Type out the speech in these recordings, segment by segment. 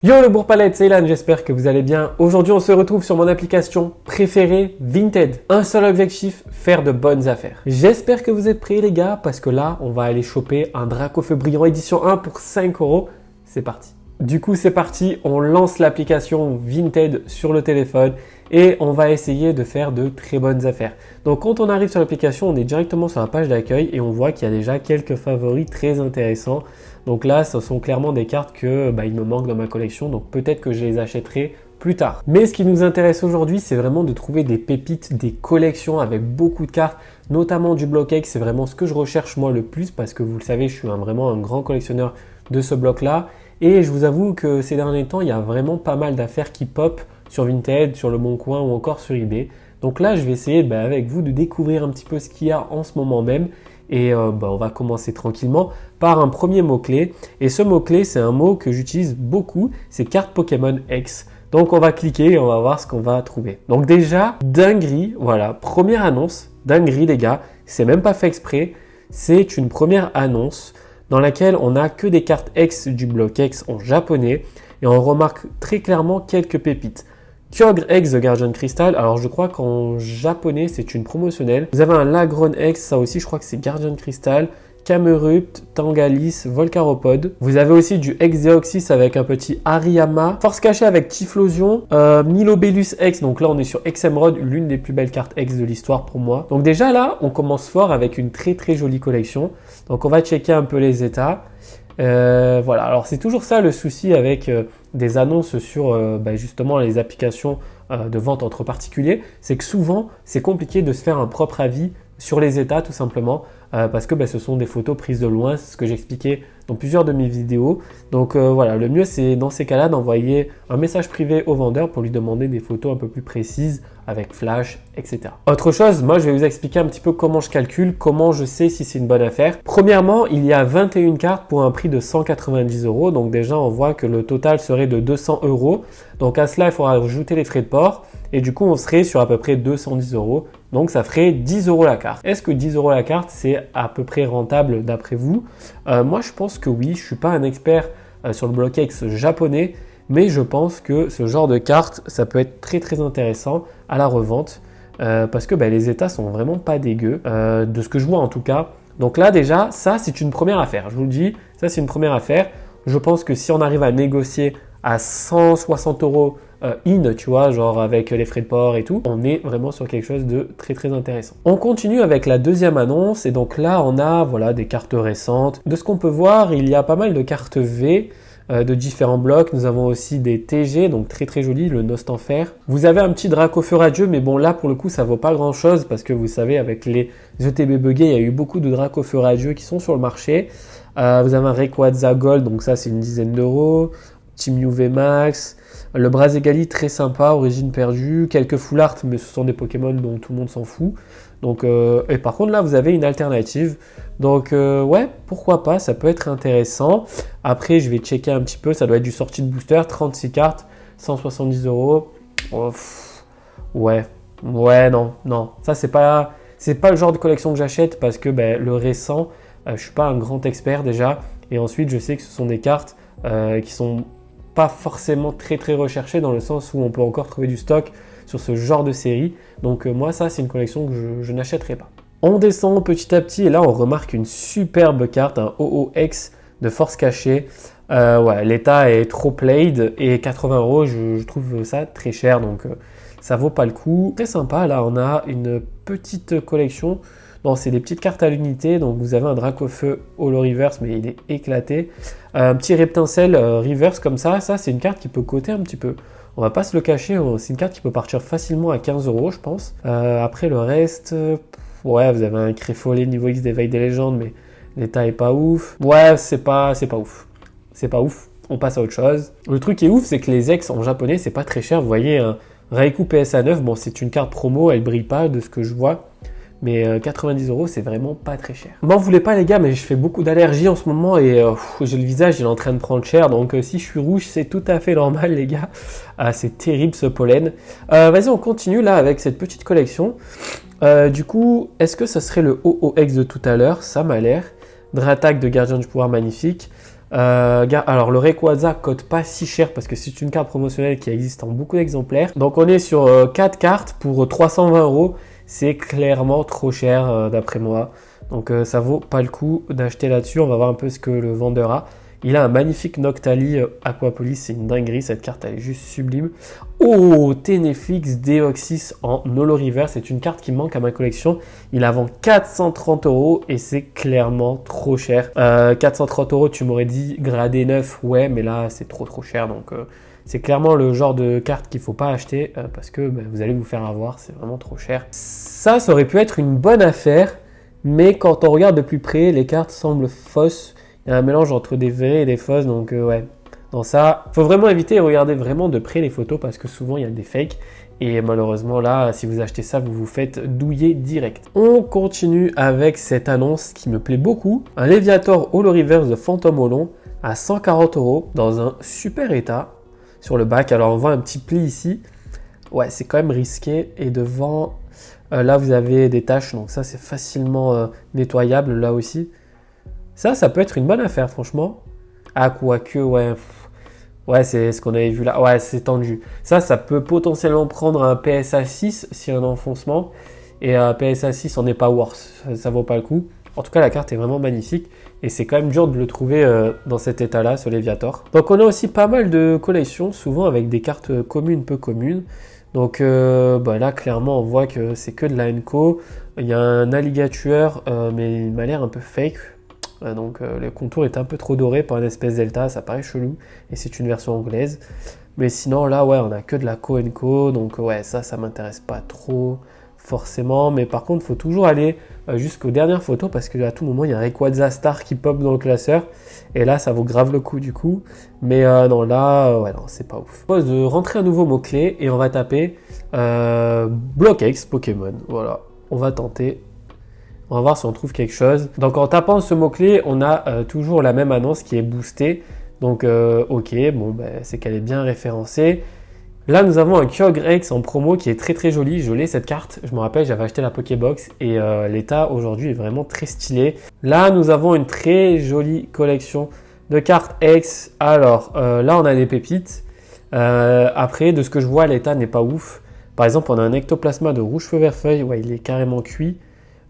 Yo le bourg-palette, c'est Ilan, j'espère que vous allez bien. Aujourd'hui on se retrouve sur mon application préférée, Vinted. Un seul objectif, faire de bonnes affaires. J'espère que vous êtes prêts les gars, parce que là on va aller choper un Dracofeu brillant édition 1 pour 5 €. C'est parti. Du coup c'est parti, on lance l'application Vinted sur le téléphone et on va essayer de faire de très bonnes affaires. Donc quand on arrive sur l'application, on est directement sur la page d'accueil et on voit qu'il y a déjà quelques favoris très intéressants. Donc là, ce sont clairement des cartes que il me manque dans ma collection, donc peut-être que je les achèterai plus tard. Mais ce qui nous intéresse aujourd'hui, c'est vraiment de trouver des pépites, des collections avec beaucoup de cartes, notamment du bloc X. C'est vraiment ce que je recherche moi le plus parce que vous le savez, je suis vraiment un grand collectionneur de ce bloc-là. Et je vous avoue que ces derniers temps, il y a vraiment pas mal d'affaires qui pop sur Vinted, sur Le Bon Coin ou encore sur eBay. Donc là, je vais essayer avec vous de découvrir un petit peu ce qu'il y a en ce moment même. Et on va commencer tranquillement par un premier mot-clé. Et ce mot-clé, c'est un mot que j'utilise beaucoup, c'est carte Pokémon X. Donc on va cliquer et on va voir ce qu'on va trouver. Donc déjà, dinguerie, voilà, première annonce, dinguerie les gars, c'est même pas fait exprès, c'est une première annonce dans laquelle on n'a que des cartes X du bloc X en japonais et on remarque très clairement quelques pépites. Kyogre X de Guardian Crystal, alors je crois qu'en japonais c'est une promotionnelle. Vous avez un Lagron X, ça aussi je crois que c'est Guardian Crystal. Camerupt, Tangalis, Volcaropod. Vous avez aussi du X-Deoxys avec un petit Hariyama. Force cachée avec Typhlosion. Milobellus X, donc là on est sur X-Emerald, l'une des plus belles cartes X de l'histoire pour moi. Donc déjà là, on commence fort avec une très très jolie collection. Donc on va checker un peu les états. Voilà, alors c'est toujours ça le souci avec des annonces sur justement les applications de vente entre particuliers, c'est que souvent c'est compliqué de se faire un propre avis sur les états tout simplement parce que ce sont des photos prises de loin, c'est ce que j'expliquais dans plusieurs de mes vidéos. Donc voilà, le mieux c'est dans ces cas-là d'envoyer un message privé au vendeur pour lui demander des photos un peu plus précises avec flash, etc. Autre chose, moi je vais vous expliquer un petit peu comment je calcule, comment je sais si c'est une bonne affaire. Premièrement, il y a 21 cartes pour un prix de 190 €, donc déjà on voit que le total serait de 200 €. Donc à cela, il faudra ajouter les frais de port et du coup on serait sur à peu près 210 €. Donc ça ferait 10 € la carte. Est-ce que 10 € la carte c'est à peu près rentable d'après vous? Moi je pense que oui, je suis pas un expert sur le bloc X japonais, mais je pense que ce genre de carte ça peut être très très intéressant à la revente parce que les états sont vraiment pas dégueux de ce que je vois en tout cas. Donc là déjà ça c'est une première affaire, je vous le dis, ça c'est une première affaire. Je pense que si on arrive à négocier à 160 € tu vois, genre avec les frais de port et tout, on est vraiment sur quelque chose de très très intéressant. On continue avec la deuxième annonce et donc là on a des cartes récentes. De ce qu'on peut voir, il y a pas mal de cartes V de différents blocs. Nous avons aussi des TG, donc très très joli, le Nost en fer. Vous avez un petit Dracofeu radieux, mais bon là pour le coup ça vaut pas grand chose parce que vous savez avec les ETB buggés, il y a eu beaucoup de Dracofeu radieux qui sont sur le marché. Vous avez un Rayquaza Gold, donc ça c'est une dizaine d'euros. Team UV Max, le Brazegali très sympa, origine perdue, quelques full art, mais ce sont des Pokémon dont tout le monde s'en fout. Donc, et par contre là vous avez une alternative. Donc ouais, pourquoi pas, ça peut être intéressant. Après je vais checker un petit peu, ça doit être du sortie de booster, 36 cartes, 170 €. Oh, ouais, non, ça c'est pas le genre de collection que j'achète parce que le récent, je suis pas un grand expert déjà. Et ensuite je sais que ce sont des cartes qui sont pas forcément très très recherché dans le sens où on peut encore trouver du stock sur ce genre de série. Donc moi ça c'est une collection que je n'achèterai pas. On descend petit à petit et là on remarque une superbe carte, un OOX de force cachée. Ouais, l'état est trop played et 80 €, je trouve ça très cher donc ça vaut pas le coup. Très sympa, là on a une petite collection. Non, c'est des petites cartes à l'unité. Donc vous avez un Dracofeu Holo Reverse, mais il est éclaté. Un petit Reptincelle Reverse comme ça. Ça, c'est une carte qui peut coter un petit peu. On va pas se le cacher. C'est une carte qui peut partir facilement à 15 €, je pense. Après, le reste, ouais, vous avez un Créfollet niveau X d'éveil des légendes, mais l'état est pas ouf. Ouais, c'est pas ouf. C'est pas ouf. On passe à autre chose. Le truc qui est ouf, c'est que les X en japonais, c'est pas très cher. Vous voyez, un Raikou PSA 9, bon, c'est une carte promo. Elle brille pas de ce que je vois. Mais 90 €, c'est vraiment pas très cher. M'en voulez pas les gars, mais je fais beaucoup d'allergies en ce moment et j'ai le visage, il est en train de prendre cher. Donc si je suis rouge, c'est tout à fait normal les gars. C'est terrible ce pollen. Vas-y, on continue là avec cette petite collection. Du coup, est-ce que ça serait le OOX de tout à l'heure? Ça m'a l'air. Dratak de Gardien du pouvoir magnifique. Alors le Rayquaza coûte pas si cher parce que c'est une carte promotionnelle qui existe en beaucoup d'exemplaires. Donc on est sur 4 cartes pour 320 euros. C'est clairement trop cher d'après moi. Donc ça vaut pas le coup d'acheter là-dessus. On va voir un peu ce que le vendeur a. Il a un magnifique Noctali Aquapolis, c'est une dinguerie, cette carte elle est juste sublime. Oh, Tenefix Deoxys en Holo Reverse, c'est une carte qui manque à ma collection. Il la vend 430 euros et c'est clairement trop cher. 430 euros, tu m'aurais dit gradé 9, ouais, mais là c'est trop cher. Donc c'est clairement le genre de carte qu'il ne faut pas acheter parce que vous allez vous faire avoir, c'est vraiment trop cher. Ça aurait pu être une bonne affaire, mais quand on regarde de plus près, les cartes semblent fausses. Il y a un mélange entre des vraies et des fausses, donc ouais. Dans ça, faut vraiment éviter et regarder vraiment de près les photos parce que souvent il y a des fakes. Et malheureusement là, si vous achetez ça, vous vous faites douiller direct. On continue avec cette annonce qui me plaît beaucoup. Un Léviator Holo Reverse de Phantom Holon à 140 euros dans un super état sur le bac. Alors on voit un petit pli ici. Ouais, c'est quand même risqué. Et devant, là vous avez des taches, donc ça c'est facilement nettoyable là aussi. Ça peut être une bonne affaire, franchement. Ah, quoique, ouais. Ouais, c'est ce qu'on avait vu là. Ouais, c'est tendu. Ça peut potentiellement prendre un PSA 6 s'il y a un enfoncement. Et un PSA 6, on n'est pas worse. Ça vaut pas le coup. En tout cas, la carte est vraiment magnifique. Et c'est quand même dur de le trouver dans cet état-là, ce Léviator. Donc, on a aussi pas mal de collections, souvent avec des cartes communes, peu communes. Donc là, clairement, on voit que c'est que de la Enco. Il y a un alligator, mais il m'a l'air un peu fake. Donc le contour est un peu trop doré pour une espèce delta, ça paraît chelou et c'est une version anglaise. Mais sinon là ouais on a que de la Co, donc ouais ça m'intéresse pas trop forcément. Mais par contre il faut toujours aller jusqu'aux dernières photos parce qu'à tout moment il y a un Rayquaza Star qui pop dans le classeur et là ça vaut grave le coup du coup. Mais non là ouais non c'est pas ouf. Je propose de rentrer un nouveau mot-clé et on va taper Block-X Pokémon. Voilà, on va tenter. On va voir si on trouve quelque chose. Donc en tapant ce mot-clé, on a toujours la même annonce qui est boostée. Donc ok, bon c'est qu'elle est bien référencée. Là nous avons un Kyogre-X en promo qui est très joli. Je l'ai cette carte, je me rappelle j'avais acheté la Pokébox et l'état aujourd'hui est vraiment très stylé. Là nous avons une très jolie collection de cartes X. Alors là on a des pépites. Après de ce que je vois l'état n'est pas ouf. Par exemple on a un Ectoplasma de Rouge Feu Vert Feuille, ouais il est carrément cuit.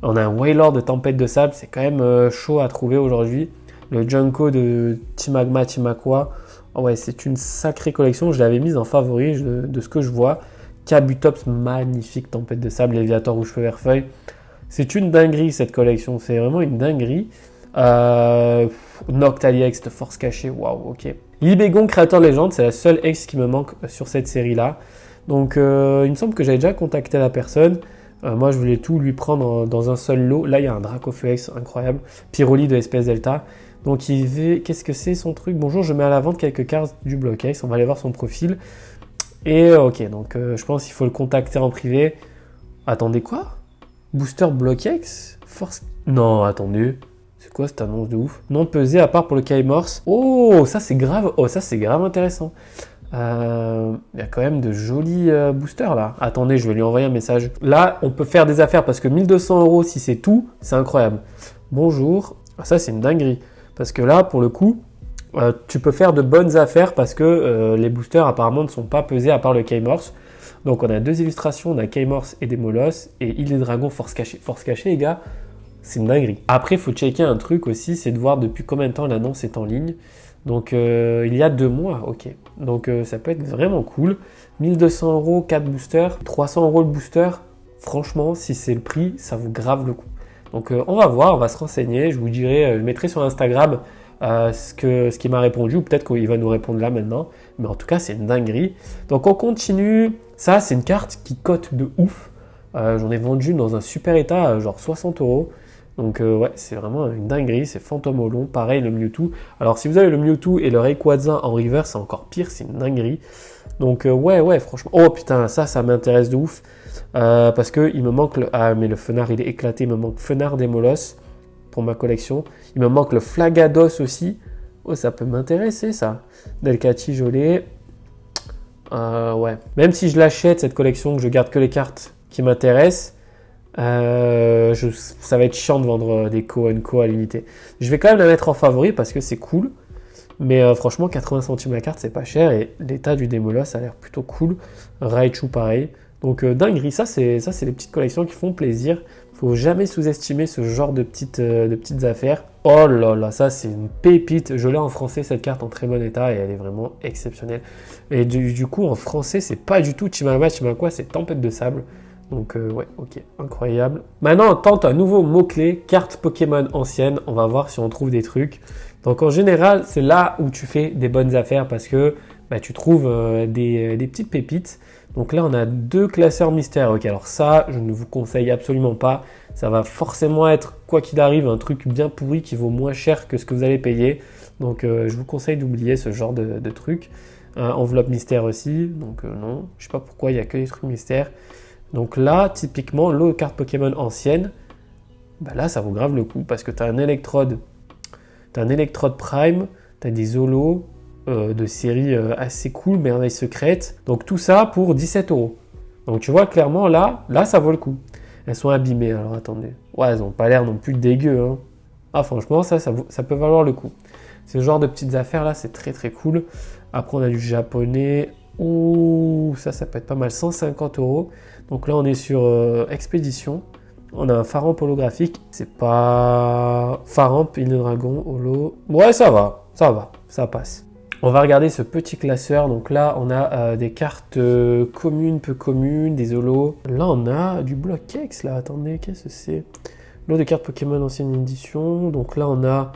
On a un Wailord de Tempête de Sable, c'est quand même chaud à trouver aujourd'hui. Le Junko de Timagma Timakwa, oh ouais, c'est une sacrée collection. Je l'avais mise en favori de ce que je vois. Kabutops, magnifique Tempête de Sable, Léviator Rouge Feu Vert Feuille. C'est une dinguerie cette collection, c'est vraiment une dinguerie. Noctali X de Force Cachée, waouh, ok. Libégon Créateur Légende, c'est la seule X qui me manque sur cette série-là. Donc il me semble que j'avais déjà contacté la personne. Moi, je voulais tout lui prendre dans un seul lot. Là, il y a un Dracofeu X incroyable. Pyroli de SPS Delta. Donc, il fait... Qu'est-ce que c'est son truc? Bonjour, je mets à la vente quelques cartes du Block X. On va aller voir son profil. Et ok, donc je pense qu'il faut le contacter en privé. Attendez, quoi? Booster Block X? Force... Non, attendez. C'est quoi cette annonce de ouf? Non pesé à part pour le Kaimorse. Oh, ça c'est grave. Oh, ça c'est grave intéressant. Il y a quand même de jolis boosters là. Attendez, je vais lui envoyer un message. Là, on peut faire des affaires parce que 1200 euros si c'est tout, c'est incroyable. Bonjour. Ça, c'est une dinguerie. Parce que là, pour le coup, tu peux faire de bonnes affaires parce que les boosters apparemment ne sont pas pesés à part le Kaimorse. Donc, on a deux illustrations, on a Kaimorse et des Molosses et Île des Dragons Force Cachée. Force Cachée, les gars, c'est une dinguerie. Après, il faut checker un truc aussi, c'est de voir depuis combien de temps l'annonce est en ligne. Donc il y a 2 mois, ok. Donc ça peut être vraiment cool. 1200 euros, 4 boosters, 300 euros le booster. Franchement, si c'est le prix, ça vaut grave le coup. Donc on va voir, on va se renseigner. Je vous dirai, je mettrai sur Instagram ce qu'il m'a répondu, ou peut-être qu'il va nous répondre là maintenant. Mais en tout cas, c'est une dinguerie. Donc on continue. Ça, c'est une carte qui cote de ouf. J'en ai vendu dans un super état, genre 60 euros. Donc ouais, c'est vraiment une dinguerie, c'est Phantom Holon, pareil le Mewtwo. Alors si vous avez le Mewtwo et le Rayquaza en reverse, c'est encore pire, c'est une dinguerie. Donc ouais, franchement, oh putain, ça m'intéresse de ouf. Parce que il me manque le... Ah mais le Fenard il est éclaté, il me manque Fenard des Molosses pour ma collection. Il me manque le Flagados aussi. Oh ça peut m'intéresser ça. Delcati Jolet. Ouais, même si je l'achète cette collection, que je garde que les cartes qui m'intéressent. Ça va être chiant de vendre des Co à l'unité. Je vais quand même la mettre en favori parce que c'est cool. Mais franchement, 80 centimes la carte, c'est pas cher. Et l'état du Démolos, ça a l'air plutôt cool. Raichu, pareil. Donc dinguerie, ça c'est les petites collections qui font plaisir. Faut jamais sous-estimer ce genre de petites affaires. Oh là là, ça c'est une pépite. Je l'ai en français cette carte en très bon état et elle est vraiment exceptionnelle. Et du coup en français c'est pas du tout Chimakwa, c'est Tempête de Sable. Donc ouais, ok, incroyable. Maintenant on tente un nouveau mot-clé, carte Pokémon ancienne. On va voir si on trouve des trucs. Donc en général c'est là où tu fais des bonnes affaires parce que tu trouves des petites pépites. Donc là, on a 2 classeurs mystères. Ok, alors ça, je ne vous conseille absolument pas. Ça va forcément être, quoi qu'il arrive, un truc bien pourri qui vaut moins cher que ce que vous allez payer. Donc je vous conseille d'oublier ce genre de truc. Enveloppe mystère aussi. Donc non, je sais pas pourquoi il n'y a que des trucs mystères. Donc là, typiquement, l'autre carte Pokémon ancienne, là, ça vaut grave le coup parce que tu as un électrode. Tu as un électrode Prime, tu as des holos. De série assez cool, merveille secrète. Donc tout ça pour 17 €. Donc tu vois clairement là ça vaut le coup. Elles sont abîmées, alors attendez. Ouais, elles n'ont pas l'air non plus dégueu. Hein. Ah franchement ça peut valoir le coup. Ce genre de petites affaires là, c'est très très cool. Après on a du japonais. Ouh, ça peut être pas mal, 150 €. Donc là on est sur Expédition. On a un Faramp holographique. C'est pas Faramp, Île Dragon, holo. Ouais ça va, ça passe. On va regarder ce petit classeur. Donc là, on a des cartes communes, peu communes, des holos. Là, on a du bloc X. Là, attendez, qu'est-ce que c'est? Lot de cartes Pokémon ancienne édition. Donc là, on a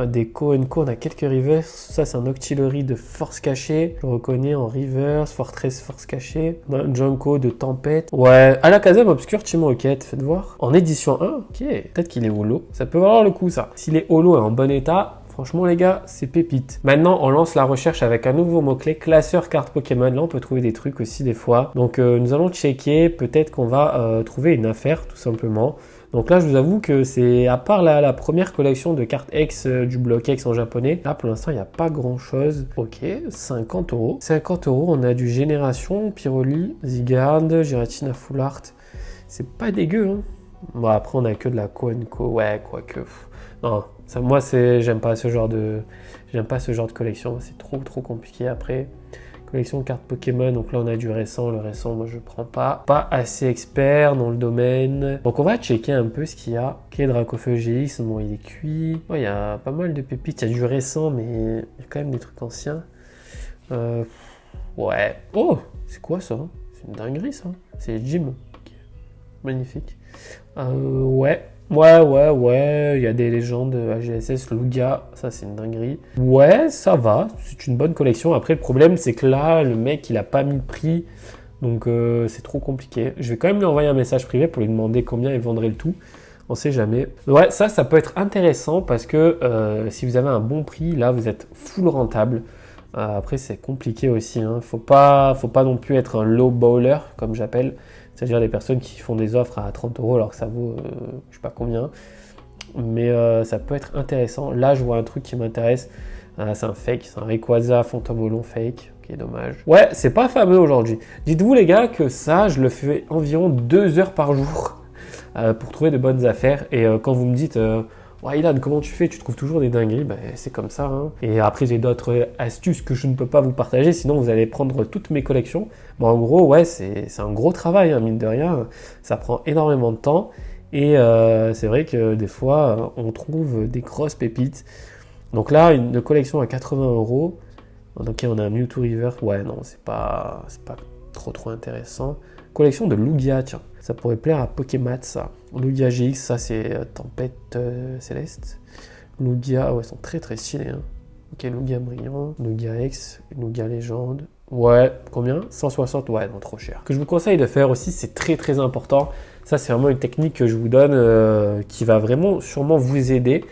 des Co. On a quelques reverse. Ça, c'est un Octillery de force cachée. Je le reconnais en reverse. Fortress force cachée. On a un Junko de tempête. Ouais, Alakazam Obscure Team Rocket. Faites voir. En édition 1. Ok, peut-être qu'il est holo. Ça peut valoir le coup, ça. S'il est holo et en bon état. Franchement les gars, c'est pépite. Maintenant, on lance la recherche avec un nouveau mot-clé, classeur carte Pokémon. Là, on peut trouver des trucs aussi des fois. Donc, nous allons checker. Peut-être qu'on va trouver une affaire, tout simplement. Donc là, je vous avoue que c'est, à part la première collection de cartes X du bloc X en japonais, là, pour l'instant, il n'y a pas grand-chose. Ok, 50 €. 50 €, on a du Génération, Pyroli, Zygarde, Giratina Full Art. C'est pas dégueu, hein. Bon, après, on a que de la Co. Ouais, quoique. Non. Ça, moi, j'aime pas ce genre de collection. C'est trop compliqué après. Collection de cartes Pokémon. Donc là, on a du récent. Le récent, moi, je prends pas. Pas assez expert dans le domaine. Donc, on va checker un peu ce qu'il y a. Ok, Dracofeu GX. Bon, il est cuit. Il y a pas mal de pépites. Il y a du récent, mais il y a quand même des trucs anciens. Ouais. Oh, c'est quoi ça? C'est une dinguerie, ça. C'est Jim. Okay. Magnifique. Ouais. Ouais, il y a des légendes AGSS, Lugia, ça c'est une dinguerie. Ouais, ça va, c'est une bonne collection. Après, le problème, c'est que là, le mec, il a pas mis le prix, donc c'est trop compliqué. Je vais quand même lui envoyer un message privé pour lui demander combien il vendrait le tout. On sait jamais. Ouais, ça peut être intéressant parce que si vous avez un bon prix, là, vous êtes full rentable. Après, c'est compliqué aussi, hein. Faut pas non plus être un low bowler, comme j'appelle. C'est-à-dire des personnes qui font des offres à 30 € alors que ça vaut je sais pas combien. Mais ça peut être intéressant. Là, je vois un truc qui m'intéresse. C'est un fake, c'est un Rayquaza Fantôme fake. Ok, dommage. Ouais, c'est pas fameux aujourd'hui. Dites-vous les gars que ça, je le fais environ 2 heures par jour pour trouver de bonnes affaires. Et quand vous me dites... Ouais, Ilan, comment tu fais? Tu trouves toujours des dingueries? C'est comme ça. Hein. Et après, j'ai d'autres astuces que je ne peux pas vous partager, sinon vous allez prendre toutes mes collections. Bon, en gros, ouais, c'est un gros travail, hein, mine de rien. Ça prend énormément de temps. Et c'est vrai que des fois, on trouve des grosses pépites. Donc là, une collection à 80 €. Ok, on a un Mewtwo River. Ouais, non, c'est pas trop intéressant. Collection de Lugia, tiens. Ça pourrait plaire à Pokémat, ça. Lugia GX, ça c'est Tempête Céleste. Lugia, ouais, ils sont très stylés. Hein. Ok, Lugia Brillant, Lugia X, Lugia Légende. Ouais, combien? 160, ouais, non, trop cher. Ce que je vous conseille de faire aussi, c'est très important. Ça, c'est vraiment une technique que je vous donne qui va vraiment sûrement vous aider.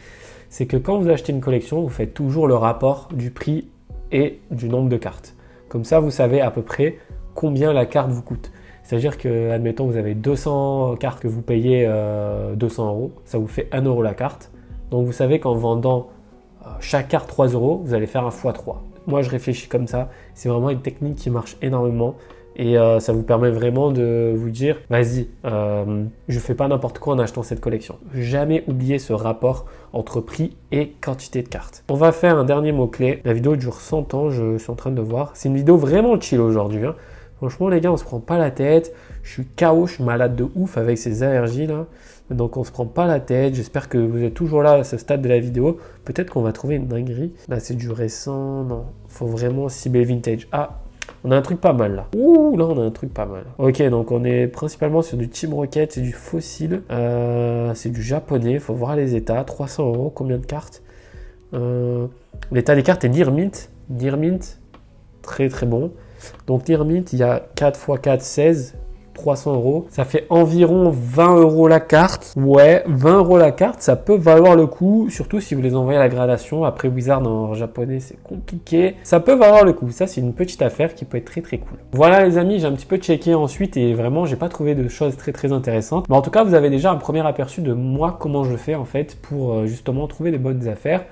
C'est que quand vous achetez une collection, vous faites toujours le rapport du prix et du nombre de cartes. Comme ça, vous savez à peu près combien la carte vous coûte. C'est-à-dire que, admettons, vous avez 200 cartes que vous payez 200 €, ça vous fait 1 € la carte. Donc vous savez qu'en vendant chaque carte 3 €, vous allez faire un x3. Moi, je réfléchis comme ça. C'est vraiment une technique qui marche énormément. Et ça vous permet vraiment de vous dire, vas-y, je fais pas n'importe quoi en achetant cette collection. Jamais oublier ce rapport entre prix et quantité de cartes. On va faire un dernier mot-clé. La vidéo dure 100 ans, je suis en train de voir. C'est une vidéo vraiment chill aujourd'hui, hein. Franchement, les gars, on se prend pas la tête. Je suis KO, je suis malade de ouf avec ces allergies là. Donc on se prend pas la tête. J'espère que vous êtes toujours là à ce stade de la vidéo. Peut-être qu'on va trouver une dinguerie. Là, c'est du récent. Non, faut vraiment cibler vintage. Ah, on a un truc pas mal là. Ouh, là on a un truc pas mal. Ok, donc on est principalement sur du Team Rocket, c'est du fossile. C'est du japonais, faut voir les états. 300 €, combien de cartes? L'état des cartes est Near Mint. Near Mint, très très bon. Donc Near Mint, il y a 4 x 4, 16. 300 €. Ça fait environ 20 € la carte. Ouais, 20 € la carte, ça peut valoir le coup, surtout si vous les envoyez à la gradation. Après Wizard en japonais, c'est compliqué. Ça peut valoir le coup. Ça, c'est une petite affaire qui peut être très très cool. Voilà les amis, j'ai un petit peu checké ensuite et vraiment, j'ai pas trouvé de choses très très intéressantes. Mais en tout cas, vous avez déjà un premier aperçu de moi, comment je fais en fait pour justement trouver des bonnes affaires.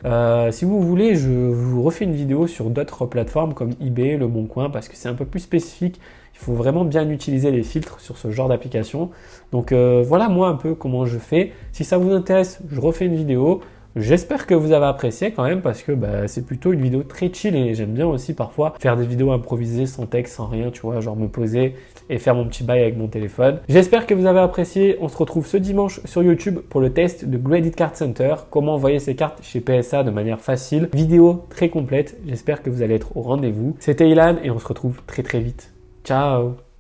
Si vous voulez, je vous refais une vidéo sur d'autres plateformes comme eBay, Le Bon Coin, parce que c'est un peu plus spécifique. Il faut vraiment bien utiliser les filtres sur ce genre d'application. Donc voilà moi un peu comment je fais. Si ça vous intéresse, je refais une vidéo. J'espère que vous avez apprécié quand même parce que c'est plutôt une vidéo très chill et j'aime bien aussi parfois faire des vidéos improvisées sans texte, sans rien, tu vois, genre me poser et faire mon petit bail avec mon téléphone. J'espère que vous avez apprécié. On se retrouve ce dimanche sur YouTube pour le test de Graded Card Center. Comment envoyer ses cartes chez PSA de manière facile. Vidéo très complète. J'espère que vous allez être au rendez-vous. C'était Ilan et on se retrouve très très vite. Ciao!